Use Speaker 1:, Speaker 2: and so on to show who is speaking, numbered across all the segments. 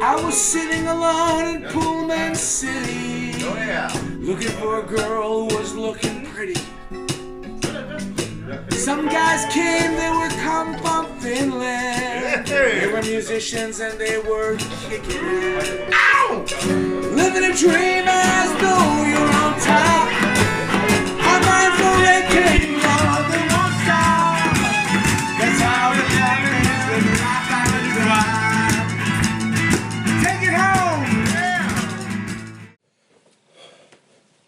Speaker 1: I was sitting alone in Pullman City, looking for a girl who was looking pretty. Some guys came, they would come from Finland. They were musicians and they were kicking it. Ow! Living a dream as though you're on top. I'm mine for raking more than one star. That's how it happens when life happens right. Take it home!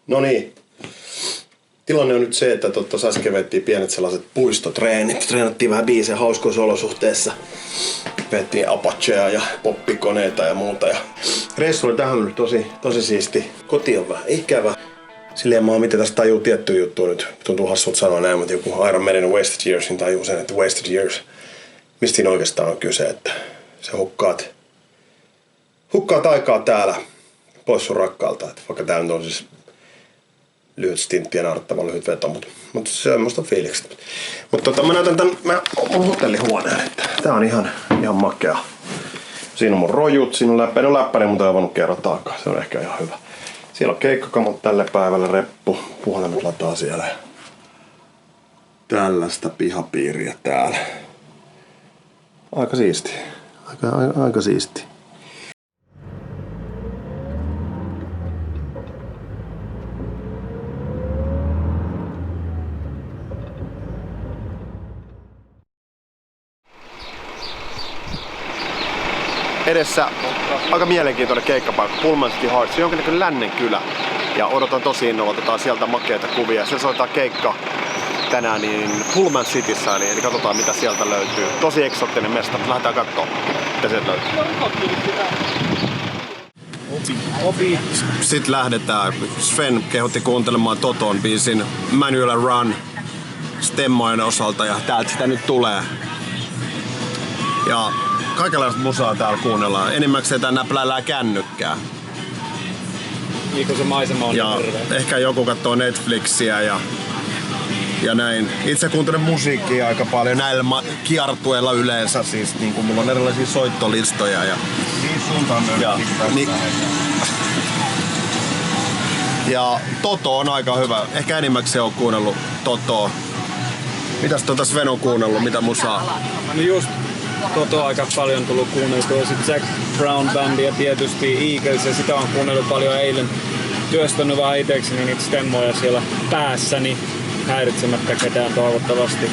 Speaker 2: No niin. Tilanne on nyt se, että tuossa äsken vettiin pienet sellaiset puistotreenit. Treenattiin vähän biisejä hauskoissa olosuhteissa. Vettiin Apachea ja poppikoneita ja muuta. Ja reissu oli tähän nyt tosi siisti. Koti on vähän ikävä. Silleen mä oon miten tästä tajuu tiettyä juttua nyt. Tuntuu hassulta sanoa näin, mutta joku Iron Maiden Wasted Years, niin tajuu sen, että Wasted Years. Mistä siinä oikeastaan on kyse, että sä hukkaat aikaa täällä pois sun rakkaalta. Että vaikka tää nyt on siis lyhyt stintti ja naurettavan lyhyt veto, mutta semmoista fiilikset. Mutta mä näytän tän mun hotellihuoneen, että tää on ihan makea. Siinä on mun rojut, siinä on läppäri, mutta ei voinut kerrotaakaan. Se on ehkä ihan hyvä. Siellä on keikkakamot tälle päivälle, reppu, puhelimet lataa siellä. Tällaista pihapiiriä täällä. Aika siisti. Aika siisti. Edessä aika mielenkiintoinen keikkapaikka, Pullman City Heart. Se on jonkinlainen lännen kylä. Ja odotan tosi innolla, otetaan sieltä makeita kuvia. Se soittaa keikka tänään niin Pullman Cityssä, eli katsotaan mitä sieltä löytyy. Tosi eksoottinen mesta, mutta lähdetään katsoa mitä sieltä löytyy. Sitten lähdetään. Sven kehotti kuuntelemaan Toton biisin Manual Run stemmojen osalta ja täältä sitä nyt tulee. Ja kaikenlaista musaa täällä kuunnellaan. Enimmäkseen tää näpläillään kännykkää.
Speaker 3: Niin kuin se maisema on
Speaker 2: ja ehkä joku katsoo Netflixiä ja näin. Itse kuuntelen musiikkia aika paljon näillä kiertueilla yleensä. Siis niin kuin mulla on erilaisia soittolistoja. Ja Toto on aika hyvä. Ehkä enimmäkseen on kuunnellut Totoa. Mitäs Sven on kuunnellut? Mitä musaa?
Speaker 3: No just Toto aika paljon tullut kuunneltua. Sitten Jack Brown Bandia tietysti Eagles ja sitä on kuunnellut paljon eilen. Työstänyt vähän itekseni niitä stemmoja siellä päässäni häiritsemättä ketään toivottavasti.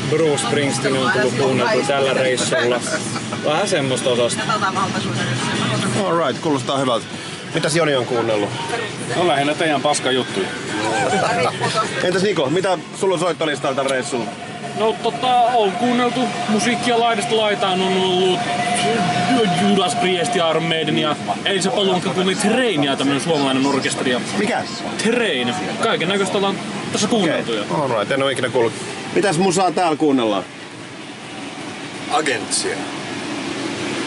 Speaker 3: Bruce Springsteen on tullut kuunneltua tällä reissulla. Vähän semmoista osasta.
Speaker 2: Alright, kuulostaa hyvältä. Mitäs Joni on kuunnellut?
Speaker 4: No lähinnä teidän paska juttuja.
Speaker 2: Entäs Niko, mitä sulla on soittolistalla tällä reissulla?
Speaker 4: No on kuunneltu musiikkia laidasta laitaan, on ollut Judas Priest ja Iron Maiden ja Elisa Palunka kuuli Trainia, tämmönen suomalainen orkesteri.
Speaker 2: Mikä?
Speaker 4: Train. Kaiken näköistä ollaan tässä kuunneltu.
Speaker 2: Okay. Alright, en oo ikinä kuullut. Mitäs musaa täällä kuunnellaan?
Speaker 5: Agentsia.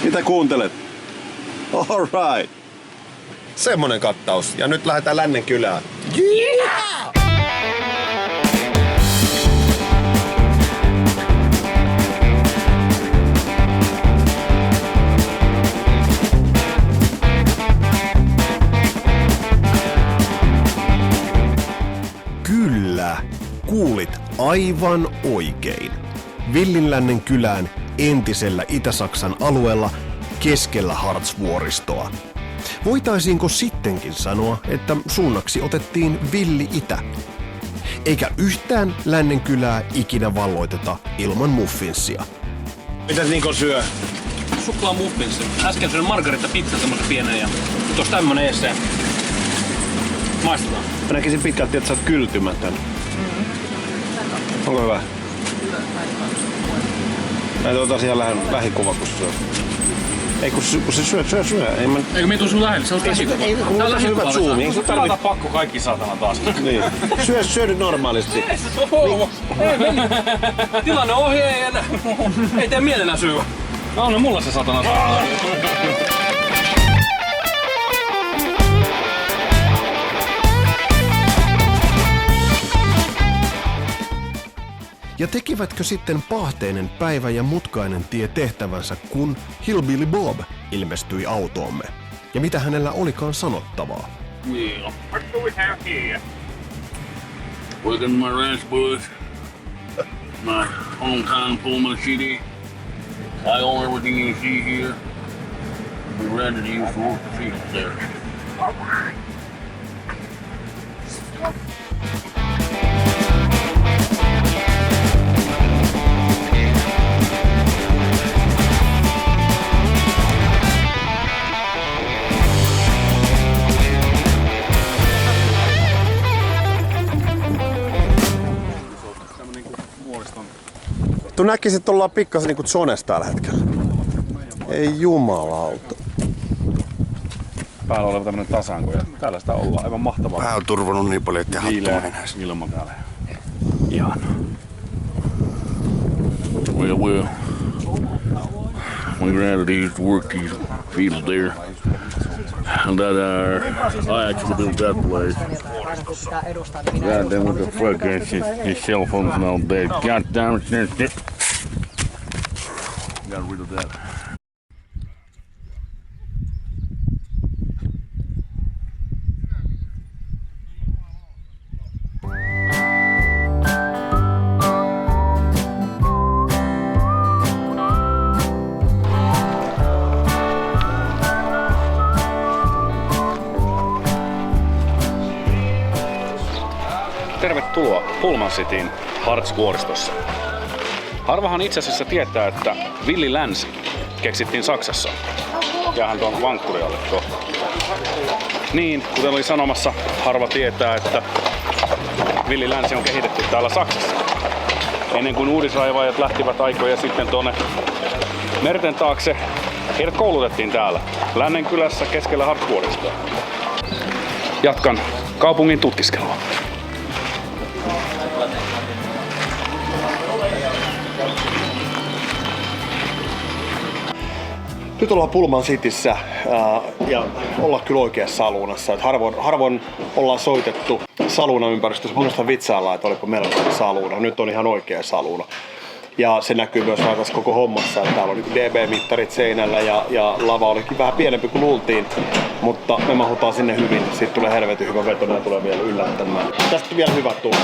Speaker 2: Mitä kuuntelet? Alright. Semmonen kattaus. Ja nyt lähdetään lännen kylään. Yeah!
Speaker 6: Kyllä, kuulit aivan oikein. Villinlännen kylään entisellä Itä-Saksan alueella keskellä Harz-vuoristoa. Voitaisiinko sittenkin sanoa, että suunnaksi otettiin Villi Itä? Eikä yhtään lännen kylää ikinä valloiteta ilman muffinsia.
Speaker 2: Mitäs Niko syö?
Speaker 4: Suklaa muffinsi. Äsken syön margarita pizza semmosen pienen ja nyt ois tämmönen eessä. Maistetaan.
Speaker 2: Mä näkisin pitkälti, että sä oot kyltymätön. Onko hyvä? Näitä otas ihan lähikuva, kun syö. Ei kun se syö.
Speaker 4: Eikö me tuu sun lähelle? Se on käsikuva.
Speaker 2: Tää on hyvä zoomi. Ei sun
Speaker 4: tarvitse pakko kaikki saatana taas.
Speaker 2: Niin. Syö nyt normaalisti.
Speaker 4: Tilanne on ohi, ei tee mielenä syö. Anna mulla se satana.
Speaker 6: Ja tekivätkö sitten pahteinen päivä ja mutkainen tie tehtävänsä, kun Hillbilly Bob ilmestyi autoomme? Ja mitä hänellä olikaan sanottavaa?
Speaker 5: Well, what do we have here? Welcome to my ranch, boys. My hometown Pullman City. I own everything you see here. We're ready to use the work the field there.
Speaker 6: Tu näkisit, että ollaan pikkasen niinku zones tällä hetkellä. Ei jumalauta.
Speaker 7: Päällä oleva tämmönen tasanko ja täällä sitä ollaan. Aivan mahtavaa.
Speaker 6: Pää on turvannut niin paljon, ettei hattua enää.
Speaker 7: Ilma täällä. Ihana.
Speaker 5: Well, we're ready to use the work these fields there. And that I actually built that place. God damn, what the fuck is these cell phones and all that? God damn it, got rid of that.
Speaker 7: Tervetuloa Pullman Cityin Harz-vuoristossa. Harvahan itse asiassa tietää, että villi länsi keksittiin Saksassa. Jäähän tuon vankkuri alle kohta. Niin, kuten oli sanomassa, harva tietää, että villi länsi on kehitetty täällä Saksassa. Ennen kuin uudisraivaajat lähtivät aikoja sitten tuonne merten taakse, heidät koulutettiin täällä Lännenkylässä keskellä Harz-vuoristoa. Jatkan kaupungin tutkiskelua.
Speaker 6: Nyt ollaan Pullman Cityssä ja ollaan kyllä oikeassa saluunassa. Harvoin ollaan soitettu saluunaympäristössä. Minusta vitsaillaan, että olipa melkoinen saluuna. Nyt on ihan oikea saluuna. Ja se näkyy myös tässä koko hommassa, että täällä on dB-mittarit seinällä ja lava olikin vähän pienempi kuin luultiin. Mutta me mahutaan sinne hyvin. Siitä tulee helvetin hyvä veto, nämä tulee vielä yllättämään. Tästä vielä hyvä tunne.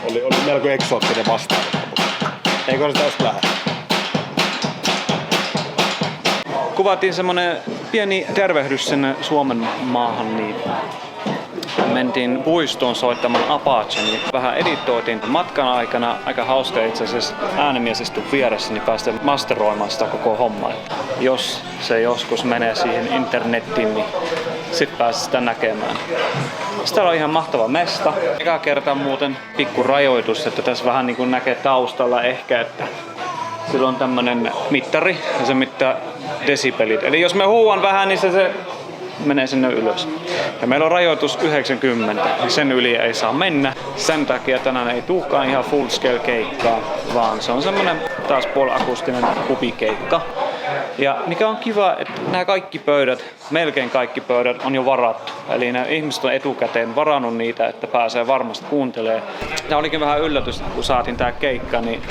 Speaker 6: Oli melko eksoottinen vastaanotto. Eikö se tästä lähde?
Speaker 3: Kuvattiin semmonen pieni tervehdys sinne Suomen maahan, niin mentiin puistoon soittamaan Apachen, niin vähän editoitiin matkan aikana. Aika hauska itse asiassa äänimies istui vieressä, niin päästään masteroimaan sitä koko hommaa. Jos se joskus menee siihen internettiin, niin sit pääsee sitä näkemään. Sitten on ihan mahtava mesta. Eka kerta muuten pikku rajoitus, että tässä vähän niin kuin näkee taustalla ehkä, että sillä on tämmönen mittari ja se mittaa desibelit. Eli jos me huuan vähän, niin se menee sinne ylös. Ja meillä on rajoitus 90, niin sen yli ei saa mennä. Sen takia tänään ei tulekaan ihan full scale keikkaa, vaan se on semmonen taas puoliakustinen pubikeikka. Ja mikä on kiva, että nämä kaikki pöydät, melkein kaikki pöydät on jo varattu. Eli nämä ihmiset on etukäteen varannut niitä, että pääsee varmasti kuuntelemaan. Tämä olikin vähän yllätys, kun saatiin tää keikka, niin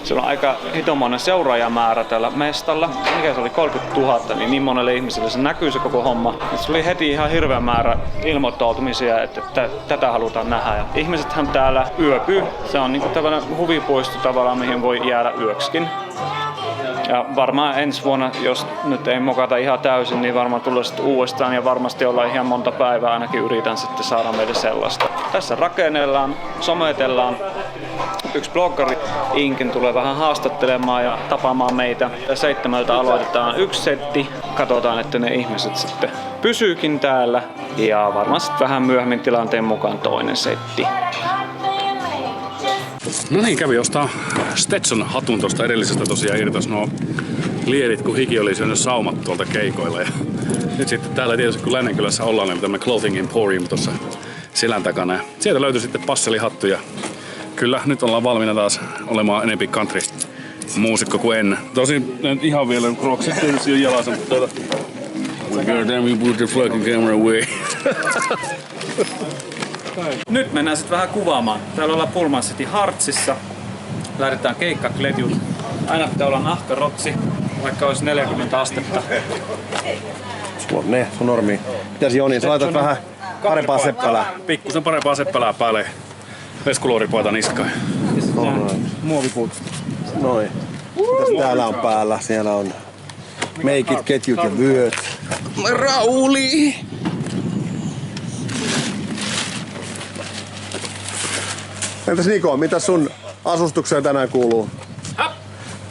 Speaker 3: siellä on aika hitomoinen seuraajamäärä tällä mestalla. Mikä se oli 30 000, niin monelle ihmiselle se näkyy se koko homma. Se oli heti ihan hirveä määrä ilmoittautumisia, että tätä halutaan nähdä. Ja ihmisethän täällä yöpyy. Se on niinku tällainen huvipuisto tavallaan, mihin voi jäädä yöksikin. Ja varmaan ensi vuonna, jos nyt ei mokata ihan täysin, niin varmaan tulee sitten uudestaan ja varmasti ollaan ihan monta päivää ainakin yritän sitten saada meille sellaista. Tässä rakennellaan, sometellaan. Yksi bloggari Inkin tulee vähän haastattelemaan ja tapaamaan meitä. 7 aloitetaan yksi setti. Katsotaan, että ne ihmiset sitten pysyykin täällä ja varmaan sitten vähän myöhemmin tilanteen mukaan toinen setti.
Speaker 7: No niin, kävi ostaa Stetson hatun tuosta edellisestä tosiaan irtos nuo lierit, kun hiki oli syönyt saumat tuolta keikoilla. Ja nyt sitten täällä tietysti, kun Lännenkylässä ollaan, niin tämmönen Clothing Emporium tuossa selän takana. Ja sieltä löytyi sitten passelihattu ja kyllä nyt ollaan valmiina taas olemaan enempi country-muusikko kuin ennen. Tosin ihan vielä Crocsit tietysti on jalassa, mutta God damn, you put the fucking camera away.
Speaker 3: Nyt mennään sitten vähän kuvaamaan. Täällä ollaan Pullman City Harzissa. lähdetään keikkakletjut. Aina pitää olla nahkarotsi, vaikka olisi 40 astetta.
Speaker 6: Sulla on ne, se on normi. Mitäs Joni, sä laitat vähän parempaa seppälää?
Speaker 7: Pikkusen parempaa seppälää päälle. Veskulooripoita niskaan.
Speaker 3: Muovipuut.
Speaker 6: Noin. Mitäs täällä on päällä? Siellä on meikit, ketjut ja vyöt.
Speaker 2: Rauli!
Speaker 6: Entäs Niko, mitä sun asustukseen tänään kuuluu?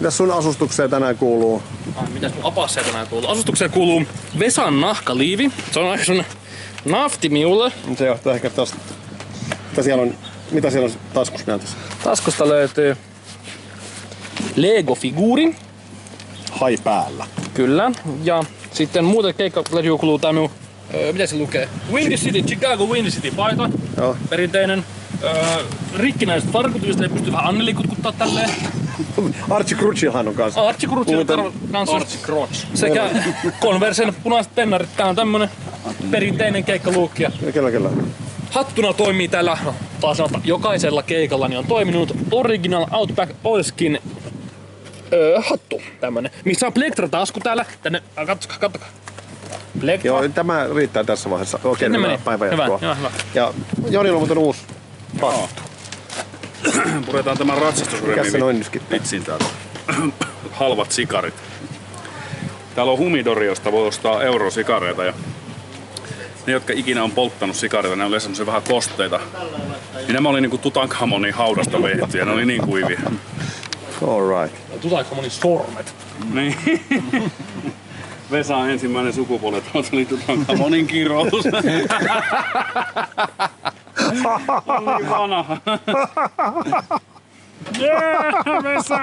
Speaker 6: Mitäs sun asustukseen tänään kuuluu?
Speaker 4: Mitäs mun apasseen tänään kuuluu? Asustukseen kuuluu Vesan nahkaliivi. Se on aika semmonen nafti minulle.
Speaker 6: Se johtuu ehkä tosta. Mitä siellä on taskussa näytössä?
Speaker 4: Taskusta löytyy Lego-figuuri.
Speaker 6: Hai päällä.
Speaker 4: Kyllä. Ja sitten muuten keikkakletjuun kuuluu tää minun, mitä se lukee? Windy City, Chicago Windy City paita.
Speaker 6: Joo.
Speaker 4: Perinteinen. Rikkinäiset farkut, joista ei pysty vähän Anneli kutkuttaa tälleen.
Speaker 6: Archie Crutchillhan on kanssa.
Speaker 4: Archie Crutchilla kanssa.
Speaker 7: Archie Crotch.
Speaker 4: Sekä Conversen punaiset pennarit. Tää on tämmönen perinteinen keikkaluukki.
Speaker 6: Kyllä.
Speaker 4: Hattuna toimii täällä, taas sanotaan, jokaisella keikalla niin on toiminut Original Outback Oilskin hattu. Tämmönen. Missä on plektratasku täällä. Tänne, kattokaa. Plektra.
Speaker 6: Joo, tämä riittää tässä vaiheessa. Okei, hyvä päivä jatkoa.
Speaker 4: Hyvä.
Speaker 6: Ja Jonilla on muuten uusi hattu.
Speaker 7: Puretaan tämän
Speaker 6: Mikäs se noin
Speaker 7: ratsastusremi
Speaker 6: nyskittää?
Speaker 7: vitsin täältä. Halvat sikarit. Täällä on Humidori, josta voi ostaa eurosikareita. Ja ne, jotka ikinä on polttanut sikareita, ne oli semmosia vähän kosteita. Niin nämä oli niinku Tutankhamonin haudasta vehdettyjä, ne oli niin kuivia.
Speaker 6: Alright.
Speaker 4: Tutankhamonin sormet.
Speaker 7: Niin. Vesan ensimmäinen sukupuoli, oli Tutankhamonin kirous. Oli vanha.
Speaker 4: Yeah, Vesa!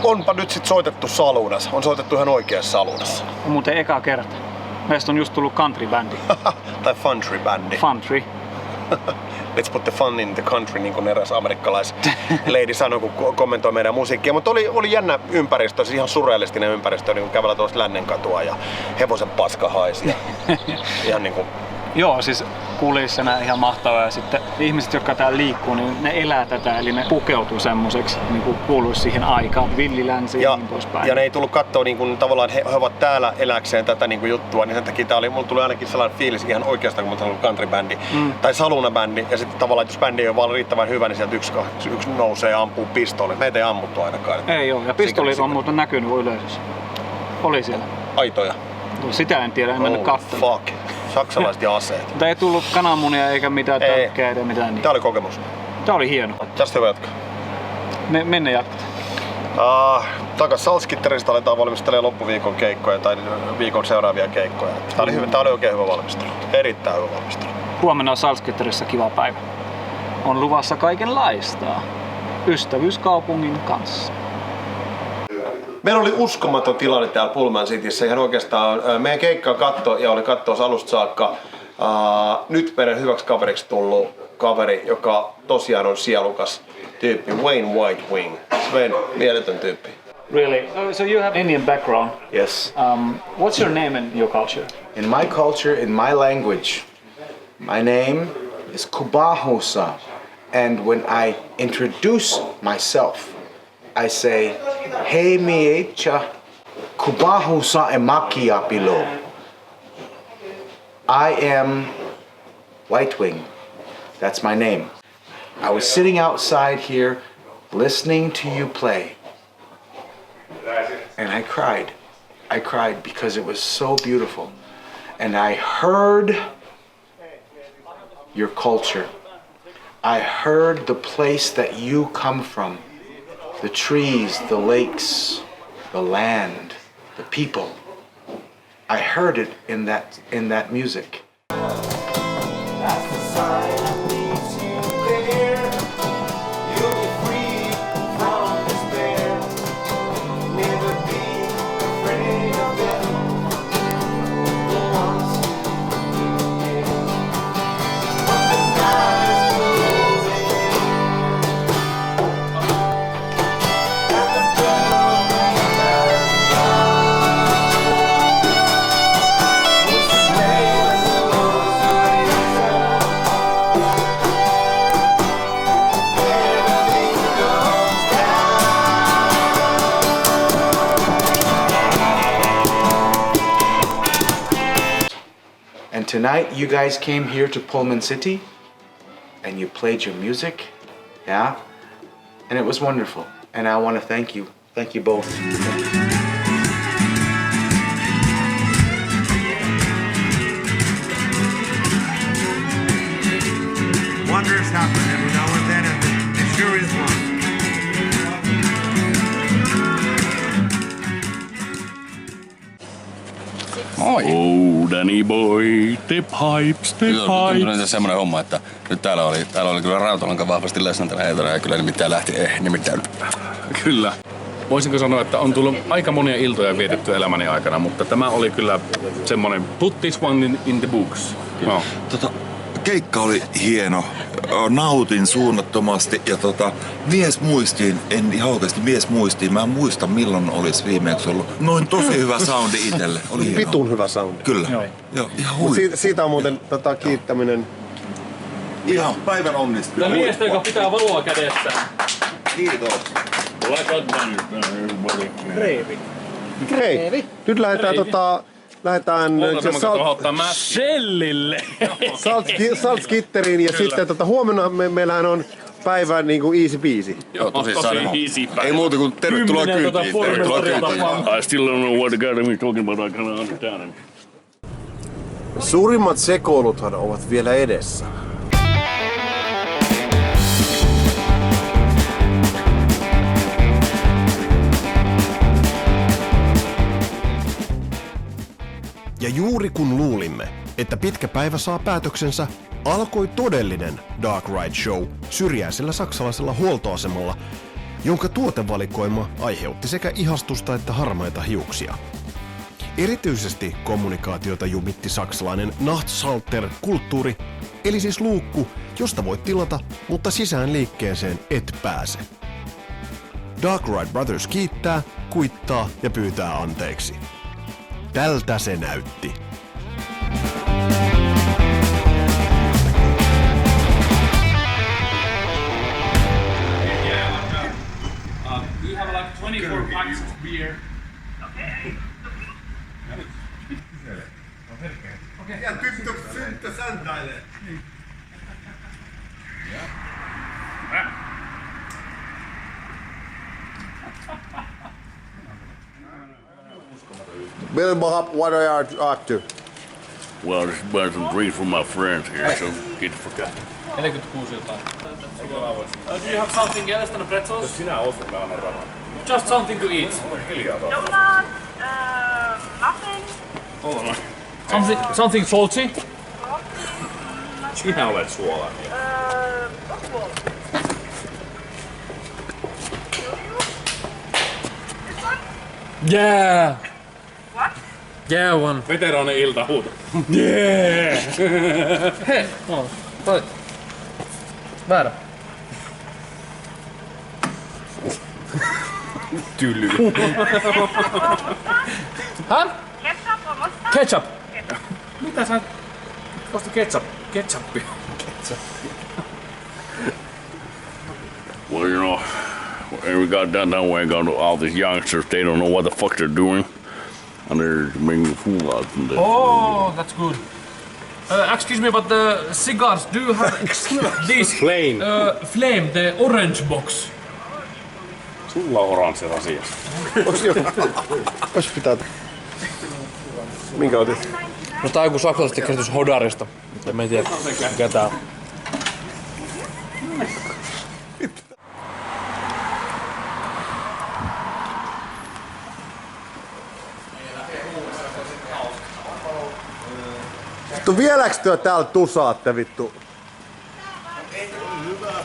Speaker 6: Onpa nyt sit soitettu saluunassa. On soitettu ihan oikeassa saluunassa.
Speaker 3: Muuten eka kerta. Meistä on just tullut country-bändi.
Speaker 6: Tai country-bändi.
Speaker 3: Country.
Speaker 6: Let's put the fun in the country, niin kuin eräs amerikkalais-lady sanoi, kun kommentoi meidän musiikkia. Mutta oli jännä ympäristö, siis ihan surrealistinen ympäristö, niin kuin kävellä tuosta Lännenkatua ja hevosen paska haisi. Ihan niin kuin...
Speaker 3: Joo, siis kulisena ihan mahtavaa. Ja sitten ihmiset, jotka täällä liikkuu, niin ne elää tätä, eli ne pukeutuu semmoiseksi, niin kuin kuuluisi siihen aikaan, villilänsiin ja niin poispäin.
Speaker 6: Ja ne ei tullut katsoa niin kuin, tavallaan, että he ovat täällä eläkseen tätä niin kuin juttua, niin sen takia mulla tuli ainakin sellainen fiilis ihan oikeastaan, kun mulla oli country-bändi tai saluna-bändi. Ja sitten tavallaan, että jos bändi ei ole vaan riittävän hyvä, niin sieltä yksi nousee ja ampuu pistooli. Meitä ei ammuttu ainakaan.
Speaker 3: Ei joo, ja pistolit on muuten näkynyt yleisössä. Oli siellä.
Speaker 6: Aitoja.
Speaker 3: No, sitä en tiedä, en mennyt katsomaan.
Speaker 6: Fuck. Saksalaiset ja aseet.
Speaker 3: Mutta ei tullut kananmunia eikä mitään tölkkejä eikä mitään.
Speaker 6: Tää oli kokemus.
Speaker 3: Tää oli hieno.
Speaker 6: Tästä hyvä jatkaa.
Speaker 3: Mennä jatkaa.
Speaker 6: Takas Saltskitteristä aletaan valmistelemaan loppuviikon keikkoja tai viikon seuraavia keikkoja. Tää oli oikein hyvä valmistelu. Erittäin hyvä valmistelu.
Speaker 3: Huomenna on Saltskitterissä kiva päivä. On luvassa kaikenlaista. Ystävyyskaupungin kanssa.
Speaker 6: Meillä oli uskomaton tilanne täällä Pullman Cityssä. Ihan oikeastaan meidän keikka katto ja oli kattoa alusta saakka. Nyt meidän hyväksi kaveriksi tullut kaveri, joka tosiaan on sielukas tyyppi. Wayne Whitewing. Sven, mieletön tyyppi.
Speaker 3: Really? So you have Indian background.
Speaker 8: Yes.
Speaker 3: What's your name and your culture?
Speaker 8: In my culture, in my language, my name is Kubahusa. And when I introduce myself, I say, Hei miecha, Kubahusa e makiapilo. I am Whitewing. That's my name. I was sitting outside here listening to you play. And I cried. I cried because it was so beautiful. And I heard your culture. I heard the place that you come from. The trees, the lakes, the land, the people. I heard it in that music. That's the sign that leads you there. You'll be free from despair. Never be afraid of them. The ones you get. But the night is closing in. At the bell of And tonight you guys came here to Pullman City and you played your music, yeah? And it was wonderful. And I want to thank you. Thank you both.
Speaker 1: Wonders happen every now and then, and it sure is one.
Speaker 5: Oh, Danny boy, the pipes, the pipes.
Speaker 9: Kyllä semmoinen homma, että nyt täällä oli kyllä Rautalanka vahvasti läsnä tällä hetkellä ja kyllä nimittäin lähti, nimittäin.
Speaker 7: Kyllä. Voisinko sanoa, että on tullut aika monia iltoja vietetty elämäni aikana, mutta tämä oli kyllä semmoinen put this one in the books. No.
Speaker 10: Keikka oli hieno. Nautin suunnattomasti ja miesmuistiin, en ihan oikeasti miesmuistiin. Mä en muista milloin olisi viimeksi ollut noin tosi hyvä soundi itselle. Oli hieno.
Speaker 6: Vitun hyvä soundi.
Speaker 10: Kyllä. Joo, ihan huikea.
Speaker 6: Siitä on muuten kiittäminen.
Speaker 10: Ihan päivän onnistunut.
Speaker 4: Tämä miestä, joka pitää valoa kädessään.
Speaker 10: Kiitos.
Speaker 6: Hei, nyt lähdetään
Speaker 4: Shellille!
Speaker 6: Saltskitteriin ja sitten huomenna meillähän on päivä niinku easy peasy.
Speaker 9: Joo, tosissaan.
Speaker 5: Easy päivä.
Speaker 9: Ei muuta kuin tervetuloa kyytiin. Tervetuloa kyytiin.
Speaker 5: I still don't know what the guy is talking about. I cannot understand him.
Speaker 6: Suurimmat sekoiluthan ovat vielä edessä.
Speaker 2: Ja juuri kun luulimme, että pitkä päivä saa päätöksensä, alkoi todellinen Dark Ride Show syrjäisellä saksalaisella huoltoasemalla, jonka tuotevalikoima aiheutti sekä ihastusta että harmaita hiuksia. Erityisesti kommunikaatiota jumitti saksalainen Nachtschalter-kulttuuri, eli siis luukku, josta voit tilata, mutta sisään liikkeeseen et pääse. Dark Ride Brothers kiittää, kuittaa ja pyytää anteeksi. Tältä se näytti.
Speaker 4: You have like 24 packs of beer.
Speaker 6: Ja tyttö säntäilee. Billy Bob, what are you up to?
Speaker 5: Well, just buying some drinks for my friends here, so get the fuck out.
Speaker 4: 46 jotain. Do you have something else than pretzels? Sinä osut, mä annan rahaa. Just something to eat.
Speaker 11: Donuts, nothing.
Speaker 4: Something salty?
Speaker 7: Sinä olet suolainen.
Speaker 4: Yeah!
Speaker 11: What?
Speaker 4: Yeah, one.
Speaker 7: Veteraani iltahuuto.
Speaker 4: Yeah! Hei! No, toi. Väärä.
Speaker 7: Tyly.
Speaker 4: Häh?
Speaker 11: Ketchup or mustard?
Speaker 4: Ketchup!
Speaker 7: Mitä sä osti ketchuppia?
Speaker 5: Well, you know, we got down where I got all these youngsters, they don't know what the fuck they're doing. And they're making a fool out of them.
Speaker 4: Oh, that's good. Excuse me, but the cigars, do you have this
Speaker 7: Flame.
Speaker 4: flame, the orange box?
Speaker 7: Sulla on oranssi rasiassa.
Speaker 6: Ois pitää... Minkä otit?
Speaker 4: No tää on joku saksalaisesti käsitys Hodarista. En mä tiedä, mikä tää on.
Speaker 6: Vittu vieläks työ täällä tusaatte vittu?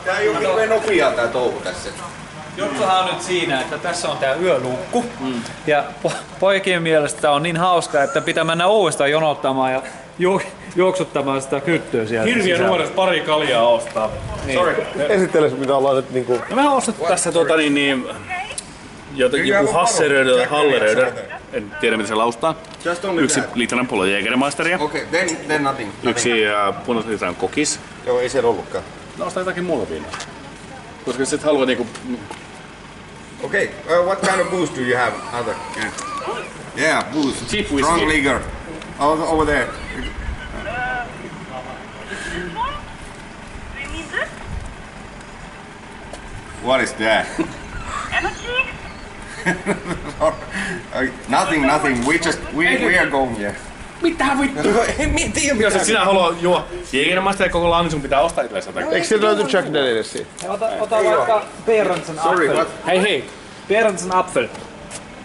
Speaker 2: Tää ei oo hirveen nopeaa tää touhu tässä.
Speaker 3: Juttuhan on nyt siinä, että tässä on tää yöluukku. Ja poikien mielestä tää on niin hauska, että pitää mennä uudestaan jonottamaan ja juoksuttamaan sitä hyttyä sieltä.
Speaker 7: Hirviä nuoresta pari kaljaa ostaa.
Speaker 3: Niin.
Speaker 6: Esittele mitä ollaan nyt niinku...
Speaker 7: No mä oon ostettu tässä joku Hasseröder, Halleröder. En tiedä miten se laustaa. Yksi litrainen pullo Jägermeisteria.
Speaker 2: Okei, then nothing.
Speaker 7: Yksi punaisen litran kokis.
Speaker 2: Joo, ei siellä ollutkaan.
Speaker 7: No ostaa jotakin muuta viinaa. Koska sit haluaa niinku...
Speaker 2: Okay, what kind of booze do you have? Other? Yeah, booze.
Speaker 7: Cheap whiskey.
Speaker 2: Strong liquor. Over there.
Speaker 11: Do you need this?
Speaker 2: What is that?
Speaker 11: Energy?
Speaker 2: Nothing. We are going here.
Speaker 7: Mitä vittu?
Speaker 2: En tiedä
Speaker 7: Jos et sinä halua juo Jägermeisteria koko lailla, niin sun pitää ostaa itsellesi jotakin.
Speaker 6: Eikö sieltä löyty Jack Danielsia?
Speaker 3: Ota vaikka Berendsen Apfel.
Speaker 7: Hei!
Speaker 3: Berendsen Apfel.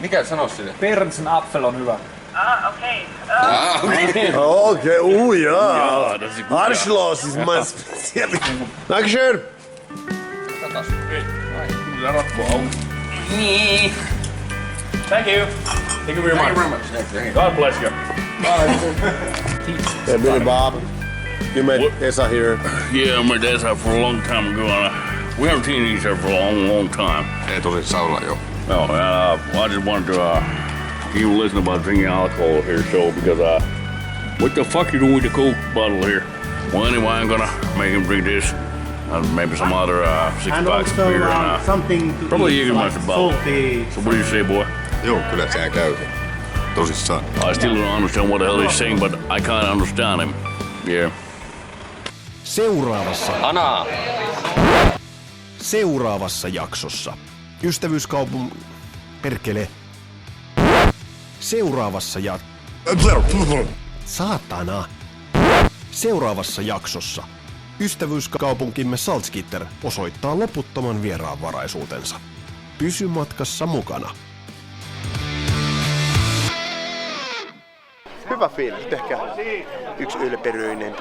Speaker 2: Mikä sano sinne?
Speaker 3: Berendsen Apfel on hyvä.
Speaker 11: Okay.
Speaker 6: Okei, jaa. Arschloss is my special. Dankeschön.
Speaker 7: Kyllä ratko auki. Thank you. Thank you very much. God bless you.
Speaker 6: Hey Billy Bob. You met Esa here.
Speaker 5: Yeah, I met Esa for a long time ago. We haven't seen each other for a long time.
Speaker 2: Ei tosi saulla jo.
Speaker 5: No, I just wanted to you listen about drinking alcohol here, so because what the fuck you doing with the Coke bottle here? Well, anyway, I'm gonna make him drink this. And maybe some other 6 packs of beer and
Speaker 12: something to
Speaker 5: probably
Speaker 12: eat,
Speaker 5: Jägermeister
Speaker 12: like
Speaker 5: bottle.
Speaker 12: salty.
Speaker 5: So what do you say, boy?
Speaker 2: Joo, kyllä se käy. Tosissaan.
Speaker 5: I still don't understand what the hell he's saying, but I kinda understand him. Yeah.
Speaker 13: Seuraavassa jaksossa. Perkele. Saatana. Seuraavassa jaksossa. Ystävyyskaupunkimme Salzgitter osoittaa loputtoman vieraanvaraisuutensa. Pysy matkassa mukana.
Speaker 6: Hyvä fiilis, tehkää yksi ylperyinen.